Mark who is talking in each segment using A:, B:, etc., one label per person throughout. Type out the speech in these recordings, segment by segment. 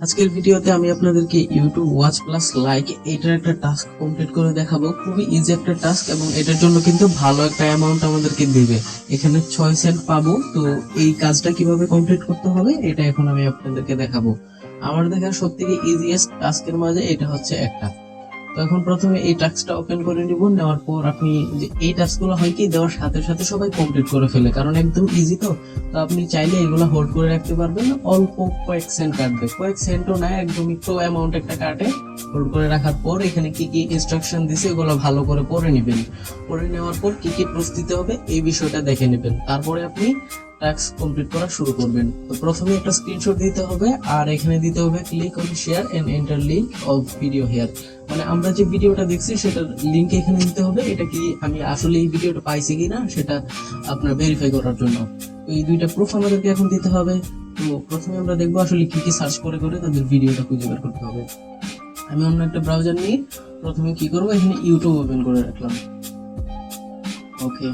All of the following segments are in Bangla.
A: আজকের ভিডিওতে আমি আপনাদেরকে ইউটিউব ওয়াচ প্লাস লাইক এটার একটা টাস্ক কমপ্লিট করে দেখাবো। খুবই ইজি একটা টাস্ক এবং এটার জন্য কিন্তু ভালো একটা অ্যামাউন্ট আমাদেরকে দিবে। এখানে 6 সেন্ট পাবো। তো এই কাজটা কিভাবে কমপ্লিট করতে হবে এটা এখন আমি আপনাদেরকে দেখাবো। আমার দেখা সবথেকে ইজিয়েস্ট টাস্কের মাঝে এটা হচ্ছে একটা। তো এখন প্রথমে এই টাস্কটা ওপেন করে নিব। নেওয়ার পর আপনি যে এই টাস্কগুলো হয় কি দেওয়ার সাথে সাথে সবাই কমপ্লিট করে ফেলে, কারণ একদম ইজি। তো তো আপনি চাইলে এগুলো হোল্ড করে রাখতে পারবেন। অল্প কয়েক সেন্ট কাটবে, কয়েক সেন্টও না, একদম একটু অ্যামাউন্ট একটা কাটে। হোল্ড করে রাখার পর এখানে কি কি ইনস্ট্রাকশন দিছে এগুলো ভালো করে পড়ে নেবেন। পড়ে নেওয়ার পর কি কি প্রুফ দিতে হবে এই বিষয়টা দেখে নেবেন। তারপরে আপনি টাস্ক কমপ্লিট করা শুরু করবেন। তো প্রথমে একটা স্ক্রিনশট দিতে হবে, আর এখানে দিতে হবে click on share and enter link of video here. মানে আমরা যে ভিডিওটা দেখছি সেটার লিংক এখানে দিতে হবে। এটা কি আমি আসলে এই ভিডিওটা পাইছি কিনা সেটা আপনার ভেরিফাই করার জন্য। তো এই দুইটা প্রুফ আমাদেরকে এখন দিতে হবে। তো প্রথমে আমরা দেখবো আসলে কি কি সার্চ করে করে তাদের ভিডিওটা খুঁজে বের করতে হবে। আমি অন্য একটা ব্রাউজার নিয়ে প্রথমে কি করবো, এখানে ইউটিউব ওপেন করে রাখলাম। ওকে,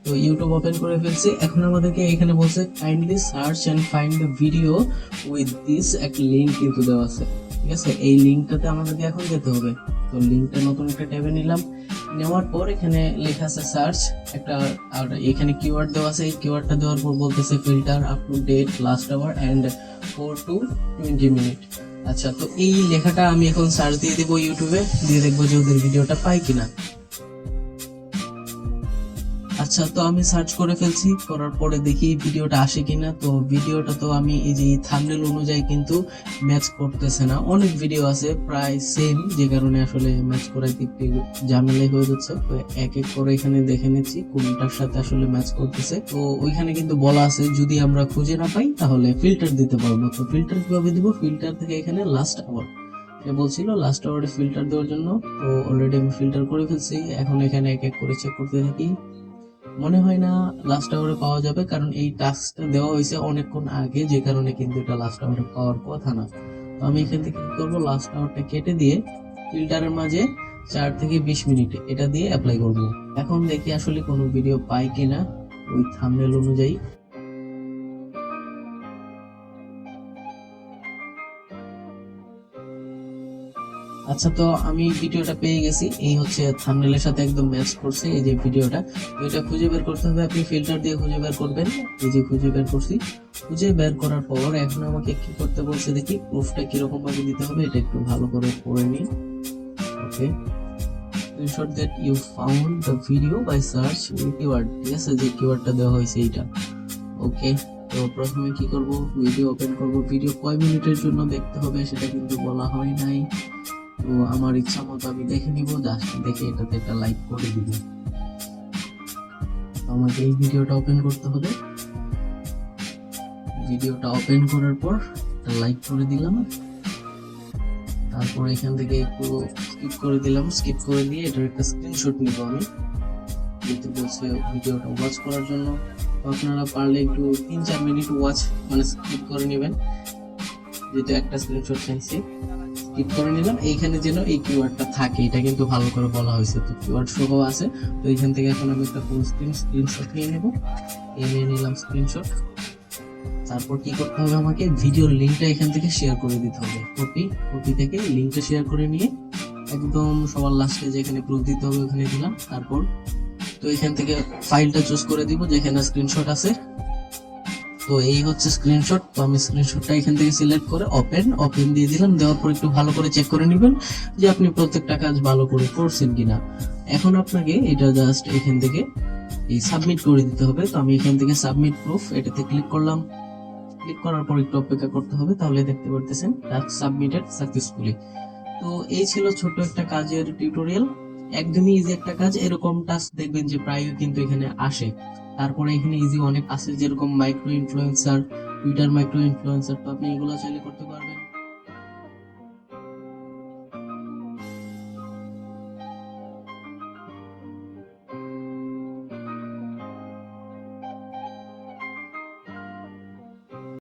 A: তো ইউটিউব ওপেন করে ফেলছি। এখন আমাদেরকে এখানে বলছে kindly search and find the video with this, একটা লিংক কিন্তু দেওয়া আছে। ঠিক আছে, এই লিংকটাতে আমাদেরকে এখন যেতে হবে। তো লিংকটা নতুন একটা ট্যাবে নিলাম। নেওয়ার পর এখানে লেখা আছে সার্চ একটা, আর এখানে কিওয়ার্ড দেওয়া আছে। এই কিওয়ার্ডটা দেওয়ার পর বলতেছে filter up to date, last hour and 4 to 20 মিনিট। আচ্ছা, তো এই লেখাটা আমি এখন সার্চ দিয়ে দেবো ইউটিউবে, দিয়ে দেখবো যে ওদের ভিডিওটা পাই কিনা। আচ্ছা, তো আমি সার্চ করে ফেলছি, করার পরে দেখি ভিডিওটা আসে কিনা। তো ভিডিওটা তো আমি এই যে থাম্বনেল অনুযায়ী কিন্তু ম্যাচ করতেছে না। অনেক ভিডিও আছে প্রায় সেম, যে কারণে আসলে ম্যাচ করাইতে একটু ঝামেলাই হয়ে যাচ্ছে। তো এক এক করে এখানে দেখে নিচ্ছি কোনটার সাথে আসলে ম্যাচ করতেছে। তো ওইখানে কিন্তু বলা আছে যদি আমরা খুঁজে না পাই তাহলে ফিল্টার দিতে পারবো। তো ফিল্টার কিভাবে দিব, ফিল্টার থেকে এখানে লাস্ট আওয়ার বলছিল, লাস্ট আওয়ারে ফিল্টার দেওয়ার জন্য। তো অলরেডি আমি ফিল্টার করে ফেলছি। এখন এখানে এক এক করে চেক করতে থাকি। মনে হয় না লাস্ট আওয়ারে পাওয়া যাবে, কারণ এই টাস্কটা দেওয়া হয়েছে অনেকক্ষণ আগে, যে কারণে কিন্তু এটা লাস্ট আওয়ারে পাওয়ার কথা না। তো আমি এখান থেকে কি করবো, লাস্ট আওয়ারটা কেটে দিয়ে ফিল্টারের মাঝে 4 থেকে 20 মিনিট এটা দিয়ে অ্যাপ্লাই করব। এখন দেখি আসলে কোনো ভিডিও পাই কিনা ওই থাম্বনেল অনুযায়ী। আচ্ছা, তো আমি ভিডিওটা পেয়ে গেছি। এই হচ্ছে থাম্বনেলের সাথে একদম ম্যাচ করছে এই যে ভিডিওটা। তো এটা খুঁজে বের করতে হবে, আপনি ফিল্টার দিয়ে খুঁজে বের করবেন। এই যে খুঁজে বের করছি। খুঁজে বের করার পর এখন আমাকে কি করতে বলছে দেখি, প্রুফটা কিরকম ভাবে দিতে হবে এটা একটু ভালো করে পড়ে নিই। Okay, screenshot that you found the video by search keyword. ঠিক আছে, যে কিওয়ার্ডটা দেওয়া হয়েছে এইটা। ওকে, তো প্রথমে কি করব, ভিডিও ওপেন করব। ভিডিও কয় মিনিটের জন্য দেখতে হবে সেটা কিন্তু বলা হয় নাই। তো আমার ইচ্ছা মতো আমি দেখে নিব, জাস্ট দেখে এটাতে একটা লাইক করে দিব। আমাকে এই ভিডিওটা ওপেন করতে হবে। ভিডিওটা ওপেন করার পর একটা লাইক করে দিলাম। তারপর এখান থেকে একটু স্কিপ করে দিলাম। স্কিপ করে দিয়ে এটার একটা স্ক্রিনশট নিব আমি, যেহেতু বলছে ভিডিওটা ওয়াচ করার জন্য। আপনারা পারলে একটু 3-4 মিনিট ওয়াচ মানে স্কিপ করে নেবেন, যেহেতু একটা স্ক্রিনশট চাইছে। ক্লিক করে নিলাম। এইখানে যেন এই কিওয়ার্ডটা থাকে এটা কিন্তু ভালো করে বলা হয়েছে। তো কিওয়ার্ড সহ আছে। তো এইখান থেকে এখন আমি একটা ফুল স্ক্রিনশট নিয়ে নেব। এই নিয়ে নিলাম স্ক্রিনশট। তারপর কি করতে হবে, আমাকে ভিডিওর লিংকটা এখান থেকে শেয়ার করে দিতে হবে। কপি থেকে লিংকটা শেয়ার করে নিয়ে একদম সবার লাস্টে যেখানে প্রুফ দিতে হবে ওখানে দিলাম। তারপর তো এখান থেকে ফাইলটা চুজ করে দিব যেখানে স্ক্রিনশট আছে। তো এই হচ্ছে স্ক্রিনশট। তো আমি স্ক্রিনশটটা এখান থেকে সিলেক্ট করে ওপেন দিয়ে দিলাম। দেওয়ার পর একটু ভালো করে চেক করে নেবেন যে আপনি প্রত্যেকটা কাজ ভালো করে করছেন কিনা। এখন আপনাকে এটা জাস্ট এখান থেকে এই সাবমিট করে দিতে হবে। তো আমি এখান থেকে সাবমিট প্রুফ এটাতে ক্লিক করলাম। ক্লিক করার পর একটু অপেক্ষা করতে হবে, তাহলে দেখতে পারতেছেন টাস্ক সাবমিটেড সাকসেসফুলি। তো এই ছিল ছোট একটা কাজের টিউটোরিয়াল। একদমই ইজি একটা কাজ। এরকম টাস্ক দেখবেন যে প্রায় কিন্তু এখানে আসে। তারপরে এখানে ইজি অনেক আছে, যেরকম micro influencer, Twitter micro influencer. তো আপনি এগুলো চাইলে করতে পারবেন।